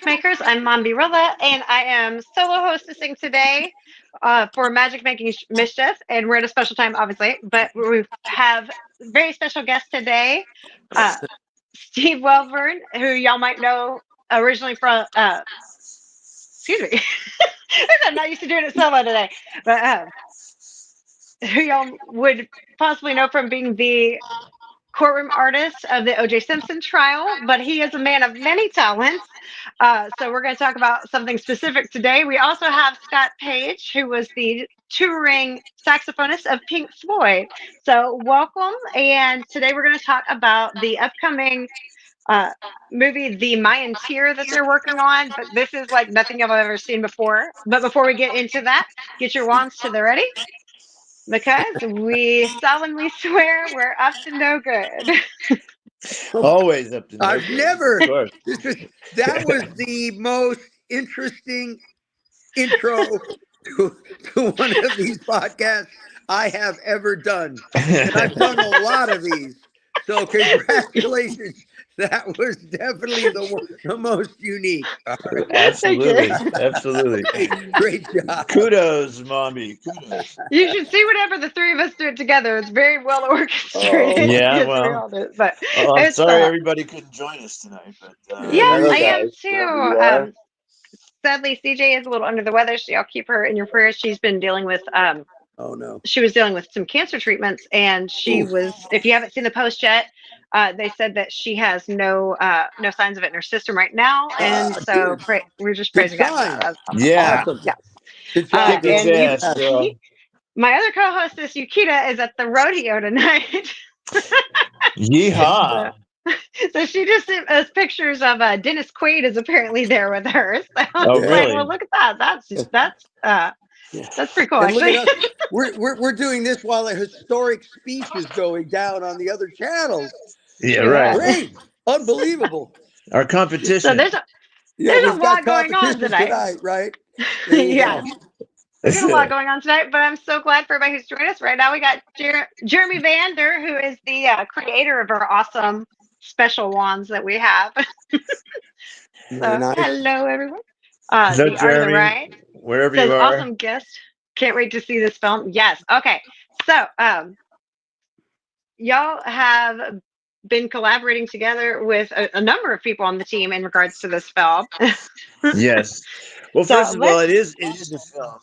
Makers. I'm Rilla, and I am solo hostessing today for Magic Making Mischief. And we're at a special time, obviously, but we have a very special guest today, uh, Steve Werblun, who y'all might know originally from, excuse me, I'm not used to doing it solo today, but who y'all would possibly know from being the courtroom artist of the O.J. Simpson trial, but he is a man of many talents. So we're going to talk about something specific today. We also have Scott Page, who was the touring saxophonist of Pink Floyd. So welcome. And today we're going to talk about the upcoming uh, movie, The Mayan Tear, that they're working on. But this is like nothing I've ever seen before. But before we get into that, get your wands to the ready, because we solemnly swear we're up to no good. Always up to no I've good. never. Of course. That was the most interesting intro to one of these podcasts I have ever done, and I've done a lot of these. So congratulations. That was definitely the most unique. All right. Thank Absolutely. you. Absolutely. Great job. Kudos, Mommy. Kudos. You should see whenever the three of us do it together. It's very well orchestrated. Yeah, Because we well, all do it. But I'm it's sorry everybody couldn't join us tonight, but yeah, hello I am guys, wherever too. you are. Sadly, CJ is a little under the weather, so y'all keep her in your prayers. She's been dealing with Oh no. she was dealing with some cancer treatments, and she Oof. was, if you haven't seen the post yet, they said that she has no signs of it in her system right now, and so Good. we're just Good praising God for sign. that. That's awesome. Yeah, Awesome. Yeah. Good job, kick its girl. And ass, Yeah. girl. my other co-hostess Yukita is at the rodeo tonight. Yeehaw. so, so she just sent us pictures of Dennis Quaid is apparently there with her. So I Oh was like, really? well, look at that. Yeah. That's pretty cool, And look actually. at us. We're doing this while a historic speech is going down on the other channels. Yeah, right. Yeah. Great. Unbelievable. Our So competition. Yeah, there's a we've got lot going on competition tonight. tonight, right? There you Yes. go. We got a lot going on tonight, but I'm so glad for everybody who's joined us. Right now, we got Jeremy Vander, who is the creator of our awesome special wands that we have. Very So, nice. hello, everyone. Hello, The art of the Jeremy, ride wherever you says are. awesome guest. Can't wait to see this film. Yes. Okay. So, y'all have been collaborating together with a number of people on the team in regards to this film. Yes. Well, So first of all, let's. it is a film,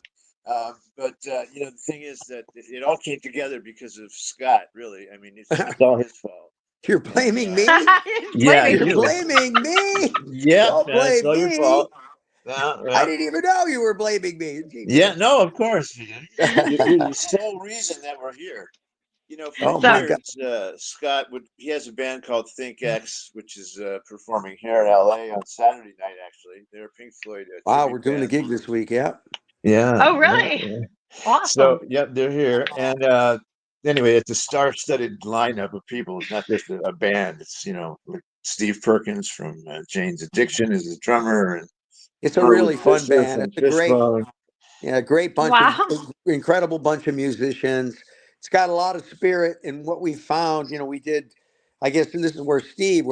but the thing is that it all came together because of Scott. Really, I mean, it's all his fault. You're And blaming me? yeah, Blaming You're me. you. blaming me? Yep, Don't it's blame all your me. fault. Yeah, I yeah. didn't even know you were blaming me. Gee Yeah, whiz. no, of course. You're the sole reason that we're here. For Oh So my God. years, Scott he has a band called Think X, which is performing here in LA on Saturday night. Actually, they're a Pink Floyd Wow, tribute we're doing a band. gig this week. Yeah. Yeah, oh, yeah, really? yeah. So, Awesome. yep, they're here. And anyway, it's a star-studded lineup of people. It's not just a band. It's like Steve Perkins from Jane's Addiction is the drummer, and It's a Norwood really fun Fisher band. from It's a Fishbone. great bunch of Wow. incredible bunch of musicians. It's got a lot of spirit. And what we found, we did, I guess, and this is where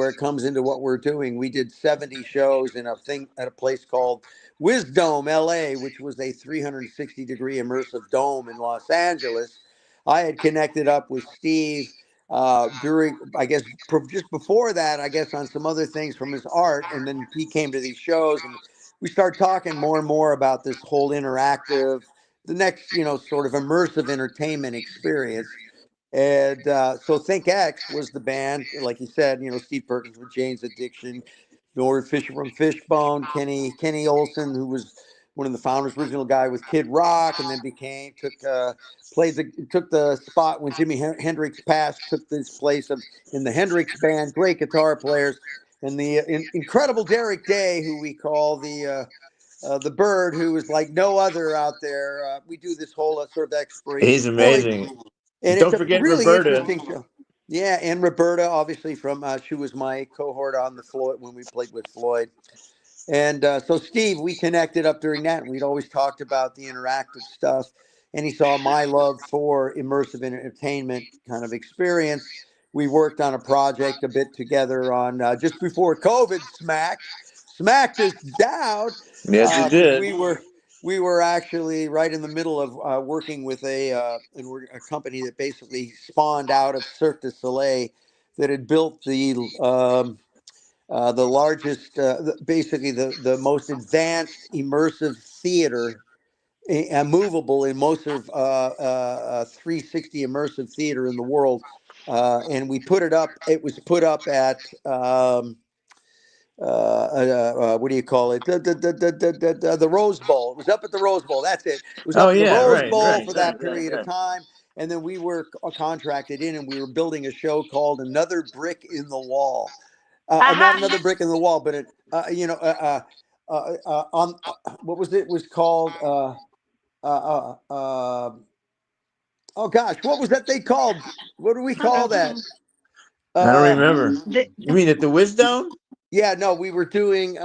it comes into what we're doing. We did 70 shows in a thing at a place called Wisdom, LA, which was a 360-degree immersive dome in Los Angeles. I had connected up with Steve during, I guess, just before that, I guess, on some other things from his art. And then he came to these shows, and we started talking more and more about this whole interactive, the next, sort of immersive entertainment experience. And so Think X was the band, like you said, Steve Perkins with Jane's Addiction, Norwood Fisher from Fishbone, Kenny Olson, who was one of the founders, original guy with Kid Rock, and then took the spot when Jimi Hendrix passed, took this place in the Hendrix band, great guitar players, and the incredible Derek Day, who we call the bird, who is like no other out there. We do this whole sort of exploration He's Floyd, amazing. and it's Don't a forget really Roberta. interesting show. Yeah, and Roberta, obviously from she was my cohort on the Floyd when we played with Floyd. And so, Steve, we connected up during that, and we'd always talked about the interactive stuff. And he saw my love for immersive entertainment kind of experience. We worked on a project a bit together on just before COVID smacked. smacked us down Yes, it because did. we were actually right in the middle of working with a company that basically spawned out of Cirque du Soleil that had built the largest, basically the most advanced immersive theater, a movable immersive 360 immersive theater in the world, and we put it up. It was put up at what do you call it? The Rose Bowl. It was up at the Rose Bowl. That's it. It was Oh up at the yeah, Rose right, Bowl right, for right, that right, period of right. time. And then we were contracted in, and we were building a show called Another Brick in the Wall. Not Aha. another brick in the wall, but on what was it? Was called uh, uh, uh, oh gosh, what was that they called? What do we call that? I don't Uh, remember. The, You mean at the Wisdom? yeah, no, we were doing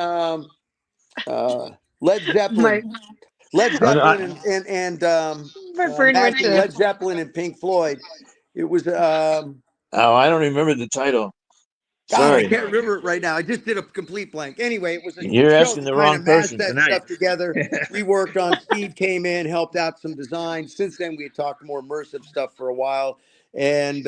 Led my Zeppelin, Led Oh, no, Zeppelin, and my brain went matching to. Led Zeppelin and Pink Floyd. It was I don't remember the title. God, I Sorry, can't remember it right now. I just did a complete blank. Anyway, it was a you're show asking that the kind wrong of mashed person that tonight. stuff together. We worked on. Steve came in, helped out some design. Since then, we had talked more immersive stuff for a while, and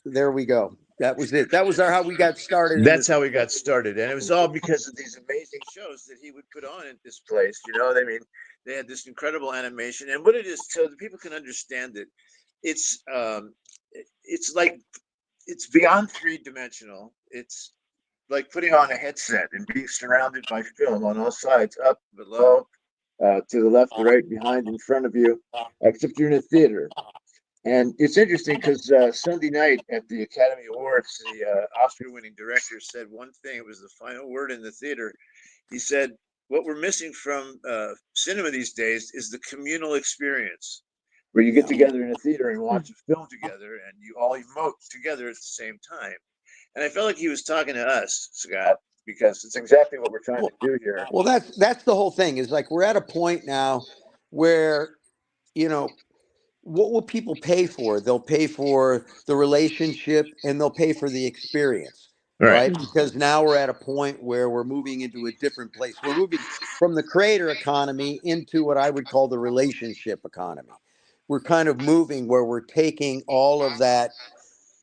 there we go. That was it. That was how we got started in That's this. how we got started, and it was all because of these amazing shows that he would put on at this place. I mean, they had this incredible animation, and what it is, so that people can understand it. It's it's like it's beyond three-dimensional. It's like putting on a headset and being surrounded by film on all sides, up, below, to the left, the right, behind, in front of you, except you're in a theater. And it's interesting because Sunday night at the Academy Awards, the Oscar-winning director said one thing. It was the final word in the theater. He said, "What we're missing from cinema these days is the communal experience, where you get Yeah. together in a theater and watch a film together, and you all emote together at the same time." And I felt like he was talking to us, Scott, because it's exactly what we're trying to Well, do here. well, that's the whole thing. Is like we're at a point now where you know what will people pay for? They'll pay for the relationship and they'll pay for the experience, Right. right? Because now we're at a point where we're moving into a different place. We're moving from the creator economy into what I would call the relationship economy. We're kind of moving where we're taking all of that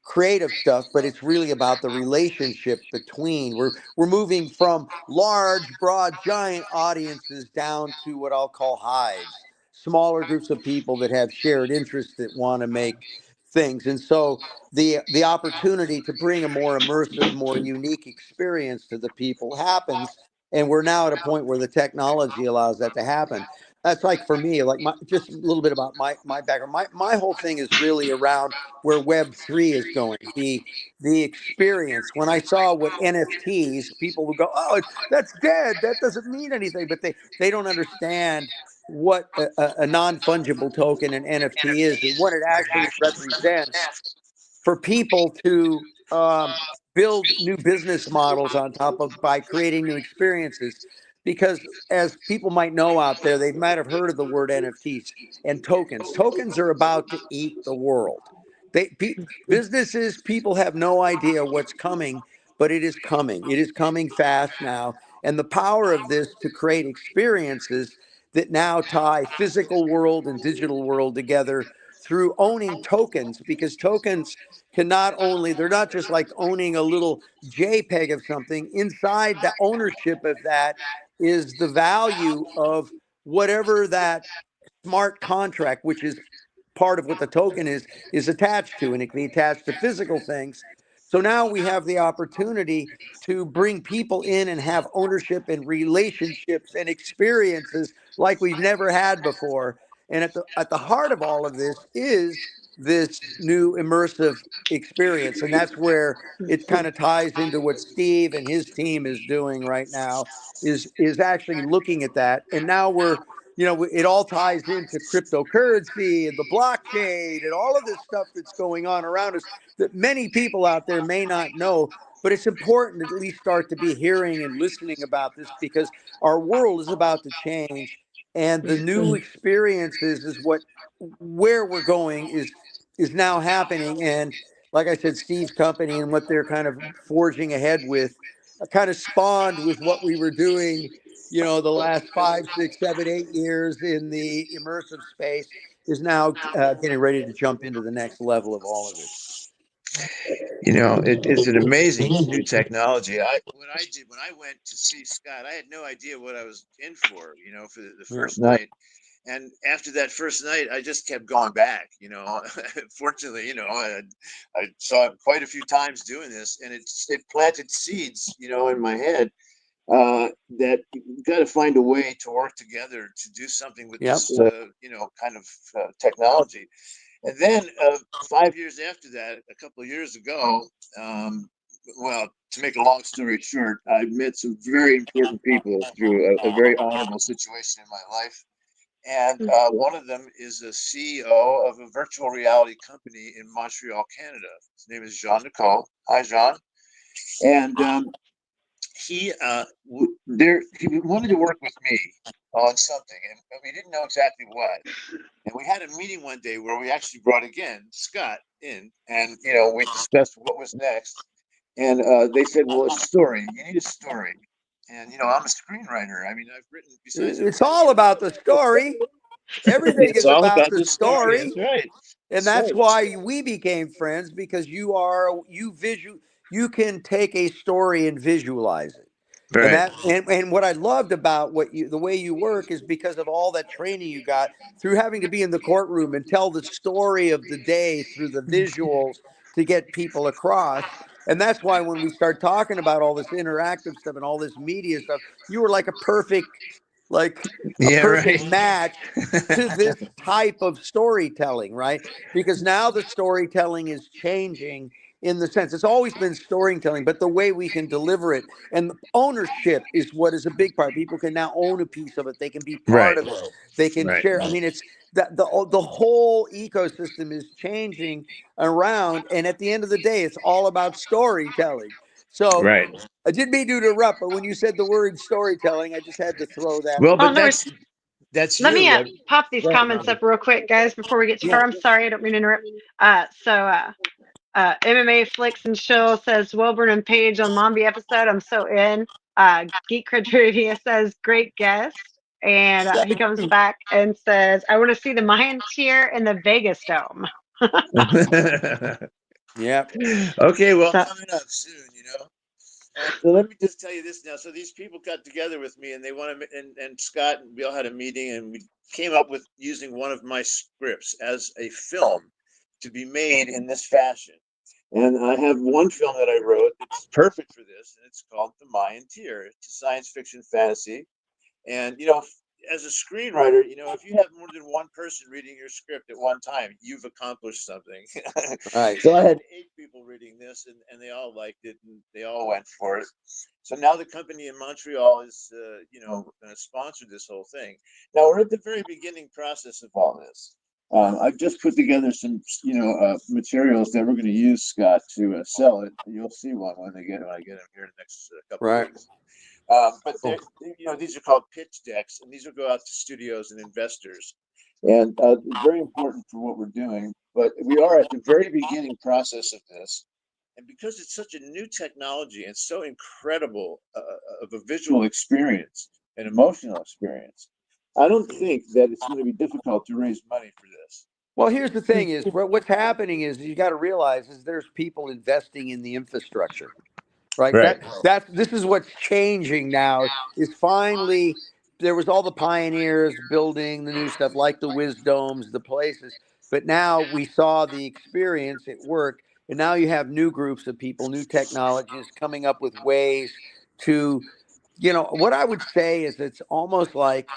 creative stuff, but it's really about the relationship between. We're moving from large, broad, giant audiences down to what I'll call hives, smaller groups of people that have shared interests that want to make things. And so the opportunity to bring a more immersive, more unique experience to the people happens. And we're now at a point where the technology allows that to happen. That's like for me, like just a little bit about my background. My whole thing is really around where Web3 is going. The experience. When I saw what NFTs, people would go, "Oh, that's dead. That doesn't mean anything." But they don't understand what a non fungible token, an NFT, is, and what it actually represents for people to build new business models on top of by creating new experiences. Because as people might know out there, they might have heard of the word NFTs and tokens. Tokens are about to eat the world. Businesses, people have no idea what's coming, but it is coming. It is coming fast now. And the power of this to create experiences that now tie physical world and digital world together through owning tokens, because tokens can not only, they're not just like owning a little JPEG of something. Inside the ownership of that is the value of whatever that smart contract, which is part of what the token is attached to, and it can be attached to physical things. So now we have the opportunity to bring people in and have ownership and relationships and experiences like we've never had before. And at the heart of all of this is this new immersive experience. And that's where it kind of ties into what Steve and his team is doing right now, is actually looking at that. And now it all ties into cryptocurrency and the blockchain and all of this stuff that's going on around us that many people out there may not know. But it's important to at least start to be hearing and listening about this, because our world is about to change, and the new experiences is where we're going is now happening. And like I said, Steve's company and what they're kind of forging ahead with, kind of spawned with what we were doing, the last 5, 6, 7, 8 years in the immersive space is now getting ready to jump into the next level of all of this. It's an amazing new technology. What I did when I went to see Scott, I had no idea what I was in for the Yeah. first night. And after that first night, I just kept going back. Fortunately, I saw it quite a few times doing this, and it planted seeds, in my head, that you've got to find a way to work together to do something with Yep. this, kind of technology. And then 5 years after that, a couple of years ago, well, to make a long story short, I met some very important people through a very honorable situation in my life. And one of them is a CEO of a virtual reality company in Montreal, Canada. His name is Jean Nicole. Hi, Jean. And he he wanted to work with me on something, and we didn't know exactly what. And we had a meeting one day where we actually brought again Scott in, and we discussed what was next. And they said, "Well, a story. You need a story." And I'm a screenwriter. I mean, I've written besides. It's all about the story. Everything It's is all about about the the story. story. That's right. And that's why we became friends, because you can take a story and visualize it. And Right. and what I loved about the way you work is because of all that training you got through having to be in the courtroom and tell the story of the day through the visuals to get people across. And that's why when we start talking about all this interactive stuff and all this media stuff, you were like a Yeah. perfect Right. match to this type of storytelling, right? Because now the storytelling is changing in the sense it's always been storytelling, but the way we can deliver it and the ownership is what is a big part. People can now own a piece of it. They can be part Right. of it. They can Right. share. I mean, it's that the whole ecosystem is changing around. And at the end of the day, it's all about storytelling. So Right. I didn't mean to interrupt, but when you said the word storytelling, I just had to throw that Well, in Oh, but no, there. that's let me you. pop these Go ahead, comments Rhonda. up real quick, guys, before we get too Yeah. far. I'm sorry, I don't mean to interrupt. MMA Flicks and Chill says Wilburn and Page on Mombi episode. I'm so in. Geek Cred Trivia says great guest, and he comes back and says I want to see the Mayan Tier in the Vegas Dome. Yep. Okay, well, So coming up soon. So let me just tell you this now. So these people got together with me, and they want to, and Scott, and we all had a meeting, and we came up with using one of my scripts as a film to be made in this fashion. And I have one film that I wrote that's perfect for this, and it's called The Mayan Tear. It's a science fiction fantasy. And as a screenwriter, if you have more than one person reading your script at one time, you've accomplished something. Right. So I had 8 people reading this, and they all liked it, and they all went for it. So now the company in Montreal is, going to sponsor this whole thing. Now we're at the very beginning process of all this. I've just put together some, materials that we're going to use, Scott, to sell it. You'll see one when I get them here in the next couple of Right. weeks. But these are called pitch decks, and these will go out to studios and investors. And it's very important for what we're doing. But we are at the very beginning process of this. And because it's such a new technology and so incredible of a visual experience, an emotional experience, I don't think that it's going to be difficult to raise money for this. Well, here's the thing: is what's happening is you got to realize is there's people investing in the infrastructure, right? Right. This is what's changing now. Is finally there was all the pioneers building the new stuff like the wisdoms, the places, but now we saw the experience at work, and now you have new groups of people, new technologies coming up with ways to, what I would say is it's almost like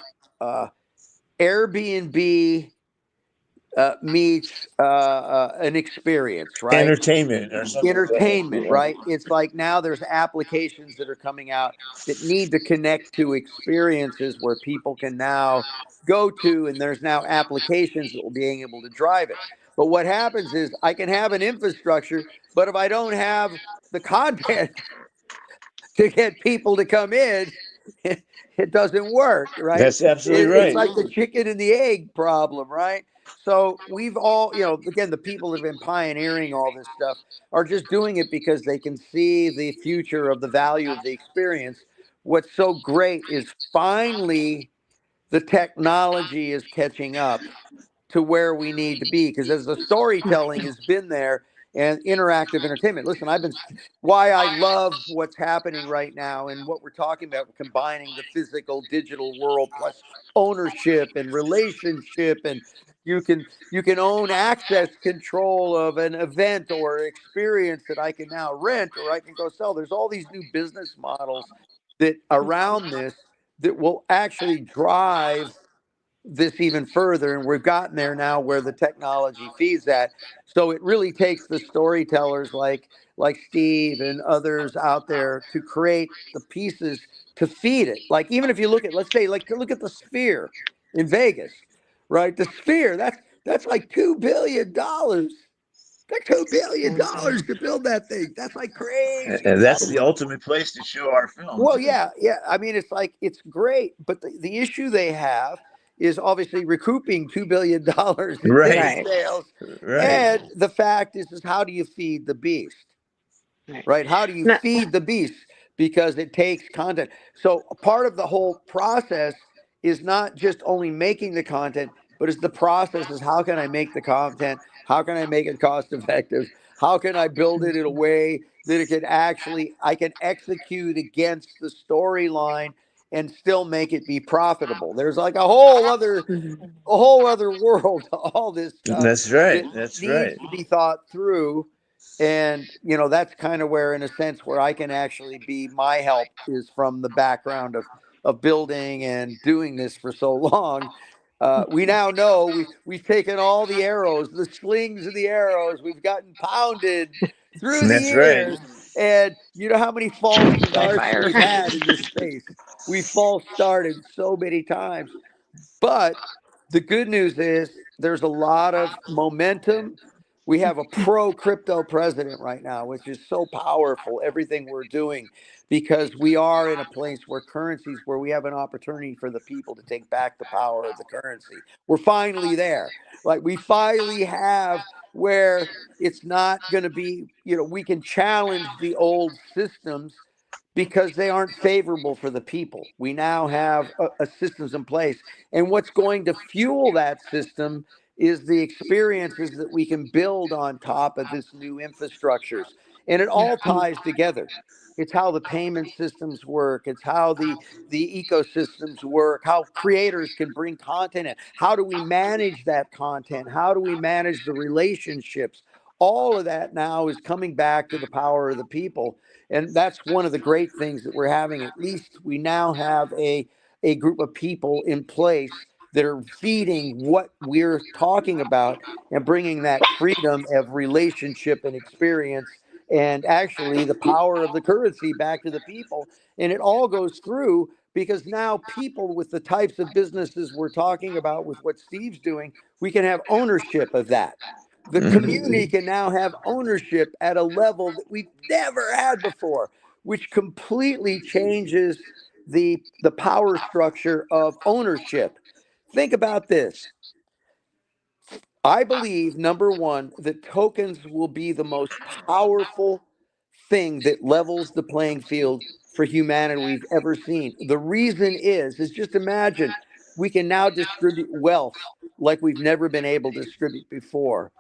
Airbnb meets an experience, right? Entertainment or something like that. Entertainment, right? It's like now there's applications that are coming out that need to connect to experiences where people can now go to, and there's now applications that will be able to drive it. But what happens is I can have an infrastructure, but if I don't have the content to get people to come in, it doesn't work, right? That's absolutely It's right. like the chicken and the egg problem, right? So we've all, again, the people that have been pioneering all this stuff are just doing it because they can see the future of the value of the experience. What's so great is finally the technology is catching up to where we need to be, because as the storytelling has been there and interactive entertainment. Listen, why I love what's happening right now and what we're talking about, combining the physical digital world plus ownership and relationship, and you can own access control of an event or experience that I can now rent or I can go sell. There's all these new business models that around this that will actually drive this even further, and we've gotten there now where the technology feeds that. So it really takes the storytellers like Steve and others out there to create the pieces to feed it. Like, even if you look at, let's say, like, look at the Sphere in Vegas, right? The Sphere, that's like $2 billion. That's $2 billion to build that thing. That's like crazy And that's stuff. the ultimate place to show our films. Well, yeah, yeah. I mean, it's like, it's great, but the issue they have is obviously recouping $2 billion in ticket Right, Right. sales, right. and the fact is how do you feed the beast? Right. Right? How do you No. feed the beast? Because it takes content. So a part of the whole process is not just only making the content, but it's the process is how can I make the content? How can I make it cost effective? How can I build it in a way that it can actually I can execute against the storyline and still make it be profitable? There's like Mhm. a whole other world to all this stuff That's right. that That's needs right. to be thought through. And that's kind of where, in a sense, where I can actually be, my help is from the background of building and doing this for so long. We now know we've taken all the arrows, the slings and the arrows, we've gotten pounded through the That's right. years. And you know how many false By starts fire. we've had in this space? We false started so many times. But the good news is there's a lot of momentum. We have a pro crypto president right now, which is so powerful, everything we're doing, because we are in a place where currencies, where we have an opportunity for the people to take back the power of the currency. We're finally there. Like, we finally have where it's not going to be, we can challenge the old systems because they aren't favorable for the people. We now have a systems in place. And what's going to fuel that system is the experiences that we can build on top of this new infrastructures. And it all ties together. It's how the payment systems work. It's how the ecosystems work, how creators can bring content in. How do we manage that content? How do we manage the relationships? All of that now is coming back to the power of the people. And that's one of the great things that we're having. At least we now have a group of people in place that are feeding what we're talking about and bringing that freedom of relationship and experience and actually the power of the currency back to the people. And it all goes through because now people with the types of businesses we're talking about, with what Steve's doing, we can have ownership of that. The Hmm. community can now have ownership at a level that we've never had before, which completely changes the power structure of ownership. Think about this. I believe, number one, that tokens will be the most powerful thing that levels the playing field for humanity we've ever seen. The reason is just imagine we can now distribute wealth like we've never been able to distribute before.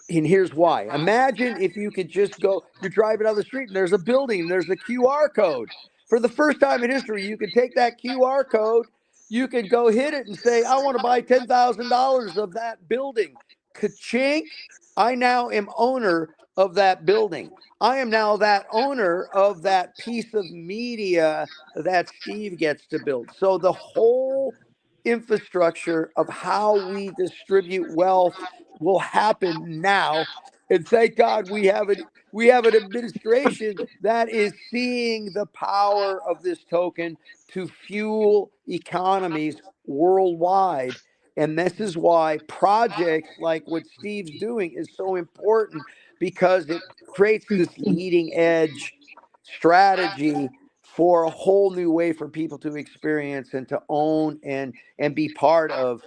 And here's why. Imagine if you could just go, you're driving down the street and there's a building, there's a QR code. For the first time in history, you could take that QR code, you could go hit it and say, I want to buy $10,000 of that building. Ka-chink, I now am owner of that building. I am now that owner of that piece of media that Steve gets to build. So the whole infrastructure of how we distribute wealth will happen now. And thank God we have an administration that is seeing the power of this token to fuel economies worldwide. And this is why projects like what Steve's doing is so important, because it creates this leading edge strategy for a whole new way for people to experience and to own and be part of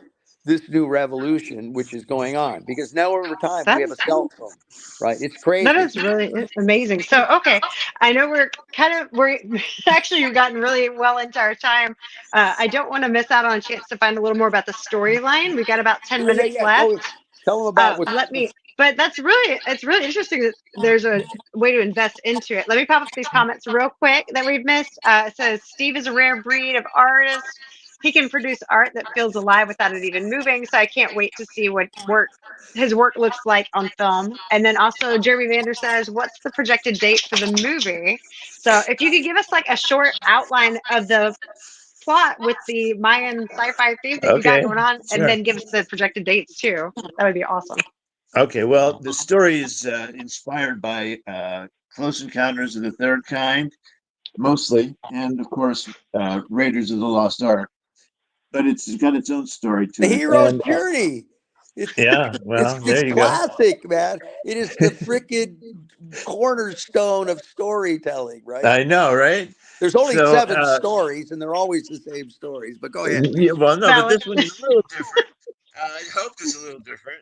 this new revolution which is going on, because now over time we That have a is cell phone, right? It's that crazy. is really amazing. So, okay, I know we're actually we've gotten really well into our time. I don't want to miss out on a chance to find a little more about the storyline. We've got about 10 Yeah, yeah, minutes yeah. Go left. tell them about Let me, but it's really interesting that there's a way to invest into it. Let me pop up these comments real quick that we've missed. It says Steve is a rare breed of artist. He can produce art that feels alive without it even moving. So I can't wait to see what his work looks like on film. And then also Jeremy Vander says, what's the projected date for the movie? So if you could give us like a short outline of the plot with the Mayan sci-fi theme that you got Okay, going on, and sure. then give us the projected dates too. That would be awesome. Okay, well, the story is inspired by Close Encounters of the Third Kind, mostly, and of course, Raiders of the Lost Ark. But it's got its own story the to it, hero's and journey. It's yeah, well, it's there you go. classic, man. It is the freaking cornerstone of storytelling, right? I know, right? There's only So, 7 stories, and they're always the same stories. But go ahead. yeah, well, no, but Valid. this one is a little different. I hope it's a little different.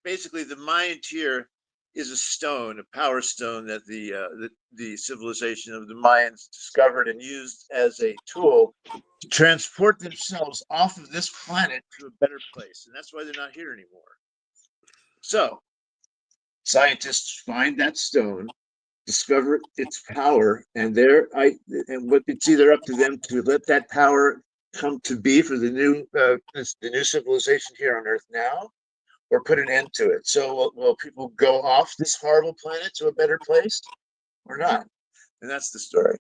Basically, the Mayan tear is a stone, a power stone that the civilization of the Mayans discovered and used as a tool to transport themselves off of this planet to a better place, and that's why they're not here anymore. So, scientists find that stone, discover its power, and it's either up to them to let that power come to be for the new civilization here on Earth now, or put an end to it. So will people go off this horrible planet to a better place or not? And that's the story.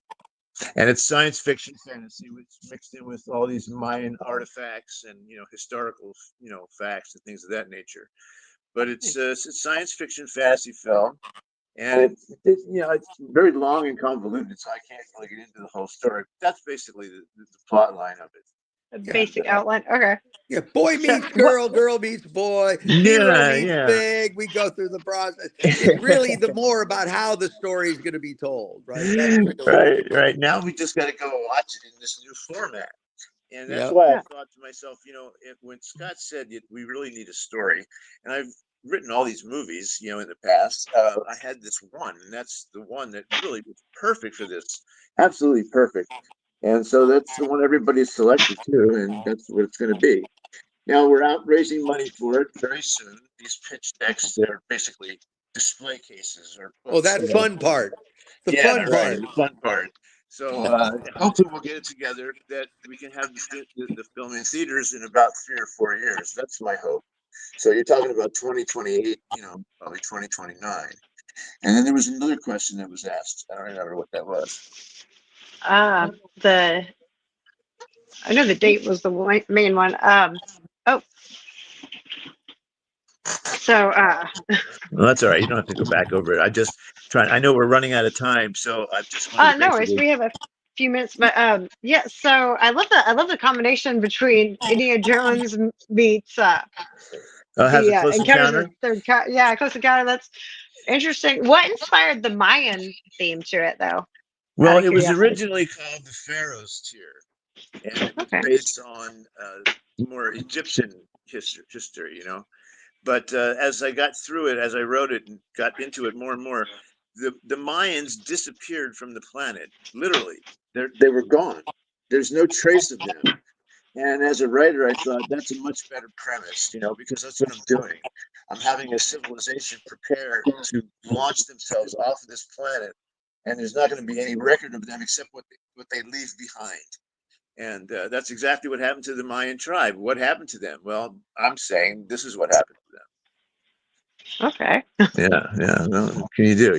And it's science fiction fantasy, which mixed in with all these Mayan artifacts and historical facts and things of that nature. But it's a science fiction fantasy film, and it's very long and convoluted, so I can't really get into the whole story. But that's basically the plot line of it. A Yeah, basic outline. Okay. yeah. Boy So meets what? girl, girl meets boy, hero Yeah, meets yeah. big. We go through the process. It's really the more about how the story is going to be told, right? That's really what it is. Right. Now we just got to go watch it in this new format. And that's Yeah. why I Yeah. thought to myself, when Scott said we really need a story, and I've written all these movies, in the past, I had this one, and that's the one that really was perfect for this, absolutely perfect. And so that's the one everybody's selected too, and that's what it's going to be. Now we're out raising money for it very soon. These pitch decks, they're basically display cases or Oh, books. that fun part. The Yeah, fun right. part. The fun part. So hopefully we'll get it together that we can have the film in theaters in about 3 or 4 years. That's my hope. So you're talking about 2028, probably 2029. And then there was another question that was asked. I don't remember what that was. The I know the date was the main one. Oh, so Well, that's all right. You don't have to go back over it. I know we're running out of time, so I just want to no worries. basically We have a few minutes, but yeah. So I love the combination between Indiana Jones meets has a the close Encounters of encounter. the Third Kind. Yeah, Close Encounter. That's interesting. What inspired the Mayan theme to it, though? Out Well, of it was curiosity. originally called the Pharaoh's Tier, and it was Okay. based on more Egyptian history. But as I got through it, as I wrote it and got into it more and more, the Mayans disappeared from the planet. Literally, they were gone. There's no trace of them. And as a writer, I thought that's a much better premise, because that's what I'm doing. I'm having a civilization prepare to launch themselves off of this planet, and there's not going to be any record of them except what they leave behind. And that's exactly what happened to the Mayan tribe. What happened to them? Well, I'm saying this is what happened to them. Okay. Yeah. No, what can you do?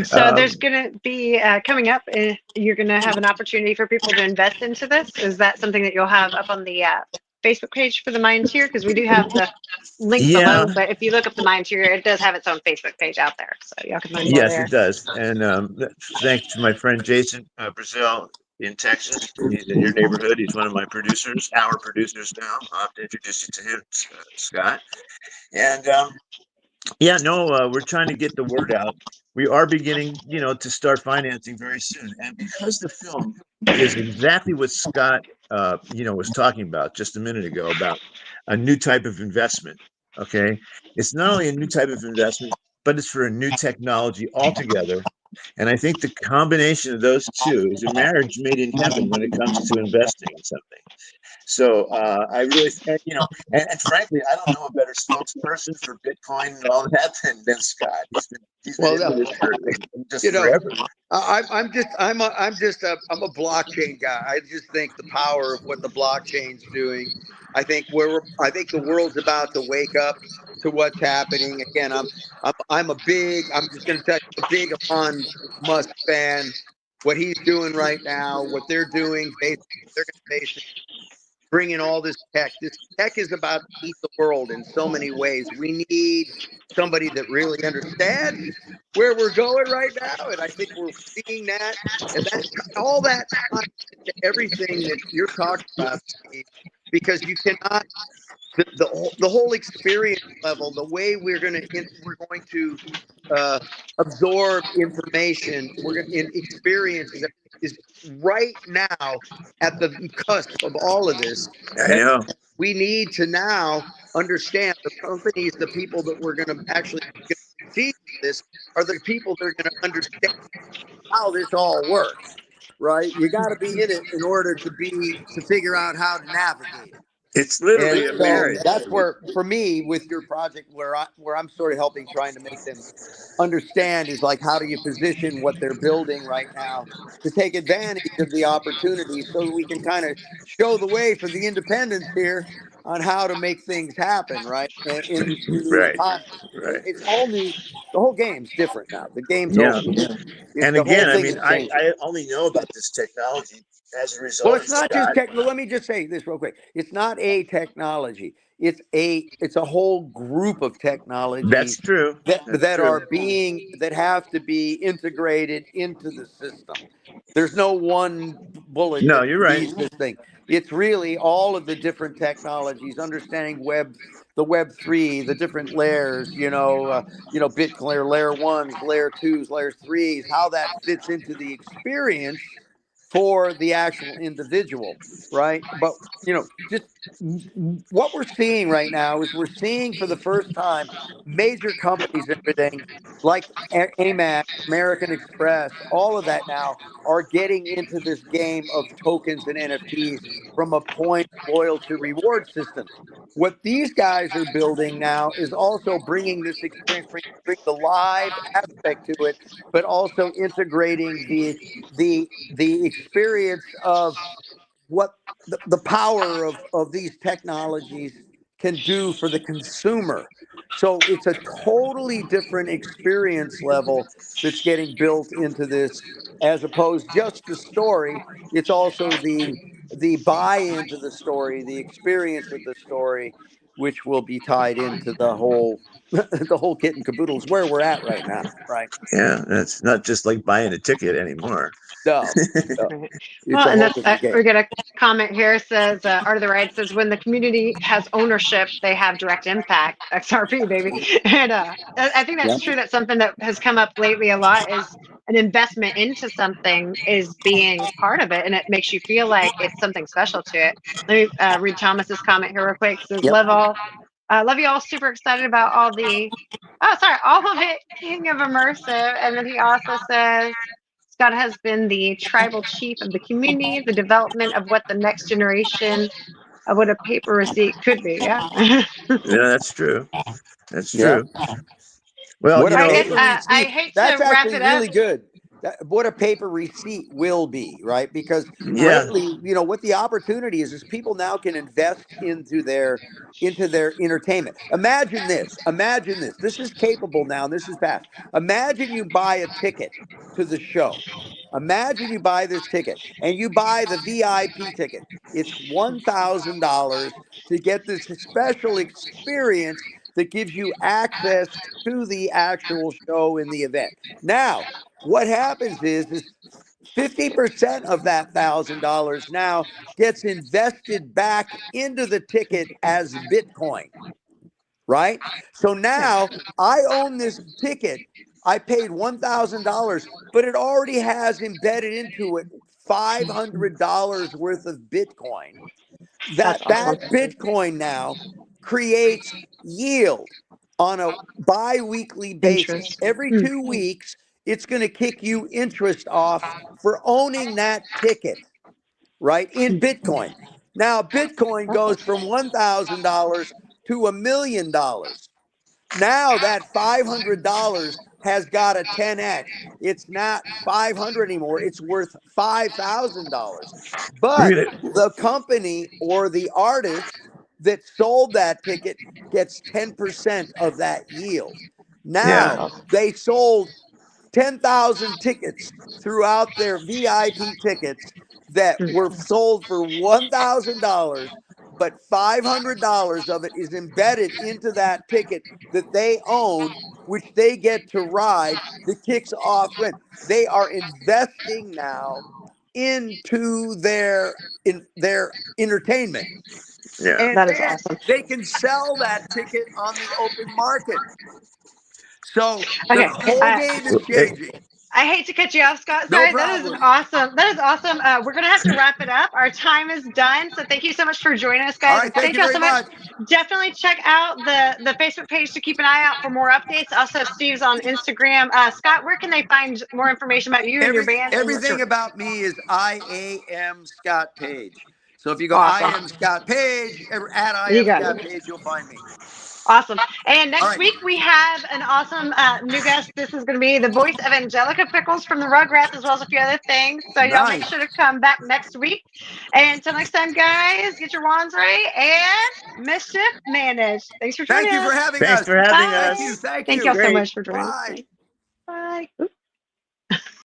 So there's going to be coming up. You're going to have an opportunity for people to invest into this. Is that something that you'll have up on the Facebook page for the Mayan Tier? Because we do have the link Yeah. below, but if you look up the Mayan Tier, it does have its own Facebook page out there, so y'all can learn more Yes, it there. does. And thanks to my friend Jason Brazil in Texas. He's in your neighborhood. He's one of my producers, our producers now. I'll have to introduce you to him, Scott. And Yeah, no, we're trying to get the word out. We are beginning, to start financing very soon, and because the film is exactly what Scott, was talking about just a minute ago about a new type of investment. Okay, it's not only a new type of investment, but it's for a new technology altogether. And I think the combination of those two is a marriage made in heaven when it comes to investing in something. So I really, and frankly, I don't know a better spokesperson for Bitcoin and all that than Scott. He's been Well, into this for you just know, forever. I'm a blockchain guy. I just think the power of what the blockchain's doing. I think the world's about to wake up to what's happening. Again, I'm just going to tell you, I'm a big Elon Musk fan. What he's doing right now, what they're doing, basically, they're going to bring in all this tech. This tech is about to eat the world in so many ways. We need somebody that really understands where we're going right now, and I think we're seeing that. And that all that ties into everything that you're talking about, Steve, because you cannot the whole experience level, the way we're going to uh, absorb information, we're going in experiences is right now at the cusp of all of this, I and know. we need to now understand the companies, the people that we're going to actually see this are the people that are going to understand how this all works. Right? You got to be in it in order to figure out how to navigate it. It's And literally a so marriage. that's where, for me, with your project, where I'm sort of helping, trying to make them understand is like, how do you position what they're building right now to take advantage of the opportunity, so that we can kind of show the way for the independents here on how to make things happen, right? In this new Right, economy, right. it's all new. The whole game's different now. The game's Yeah. over. And The whole again, I thing mean, is I, changing. I only know about this technology as a Well, result of it's not just Scott. technical. Let me just say this real quick. It's not a technology. It's a whole group of That's technologies true. That's true. that have to be integrated into the system. There's no one bullet No, that you're right. leads this thing. It's really all of the different technologies, understanding the Web3, the different layers. Bitcoin layer ones, layer twos, layer threes, how that fits into the experience for the actual individual, right? But just what we're seeing right now is we're seeing for the first time major companies and everything like Amex, American Express, all of that now are getting into this game of tokens and NFTs from a point loyalty reward system. What these guys are building now is also bringing this experience, bring the live aspect to it, but also integrating the experience of what the power of these technologies can do for the consumer. So it's a totally different experience level that's getting built into this, as opposed just the story. It's also the buy into the story, the experience of the story, which will be tied into the whole the whole kit and caboodle is where we're at right now, right? Yeah, it's not just like buying a ticket anymore. No, no, Right. it's Well, a and whole that's different game. we get a comment here says Art of the Ride says when the community has ownership, they have direct impact. XRP baby, and I think Yeah. that's true. That's something that has come up lately a lot. Is an investment into something is being part of it, and it makes you feel like it's something special to it. Let me read Thomas's comment here real quick. It says Yep. love you all. Super excited about all the all of it. King of immersive, and then he also says. Scott has been the tribal chief of the community, the development of what the next generation of what a paper receipt could be. Yeah. Yeah, that's true. That's Yeah. true. Well, What a I guess paper I receipt. hate That's to wrap actually it up. really good. What a paper receipt will be, right? Because yeah, lately, what the opportunity is people now can invest into their entertainment. Imagine this. Imagine this. This is capable now. This is past. Imagine you buy a ticket to the show. Imagine you buy this ticket and you buy the VIP ticket. It's $1,000 to get this special experience that gives you access to the actual show in the event. Now, what happens is 50% of that $1,000 now gets invested back into the ticket as Bitcoin. right? So now I own this ticket. I paid $1,000, but it already has embedded into it $500 worth of Bitcoin. That's awesome. That Bitcoin now creates yield on a bi-weekly basis. Interest. Every 2 weeks, it's going to kick you interest off for owning that ticket, right? In Bitcoin. Now, Bitcoin goes from $1,000 to $1,000,000. Now that $500 has got a 10x. It's not 500 anymore. It's worth $5,000. But Really? the company or the artist that sold that ticket gets 10% of that yield. Yeah. Now they sold 10,000 tickets throughout their VIP tickets that were sold for $1,000, but $500 of it is embedded into that ticket that they own, which they get to ride that kicks off rent. They are investing now into their entertainment. Yeah. And That is then awesome. they can sell that ticket on the open market. So the Okay. whole game is changing. I hate to cut you off, Scott. No Sorry, that is problem. awesome. That is awesome. We're gonna have to wrap it up. Our time is done. So thank you so much for joining us, All guys, right, and thank thank you y'all very so much. much. Definitely check out the Facebook page to keep an eye out for more updates. Also, Steve's on Instagram. Scott, where can they find more information about you and your band and what Everything you're about me is I am Scott Page. So if you go I awesome? am Scott Page at I You am got it. Scott Page, you'll find me. Awesome. And All next right. week we have an awesome new guest. This is going to be the voice of Angelica Pickles from the Rugrats, as well as a few other things. So y'all make Nice. sure to come back next week. And until next time, guys, get your wands ready and mischief managed. Thanks for joining Thank you for us. having Thanks us. for having Bye. Thank us. you. Thank Thank you. y'all so Great. much for joining us. Bye. Bye.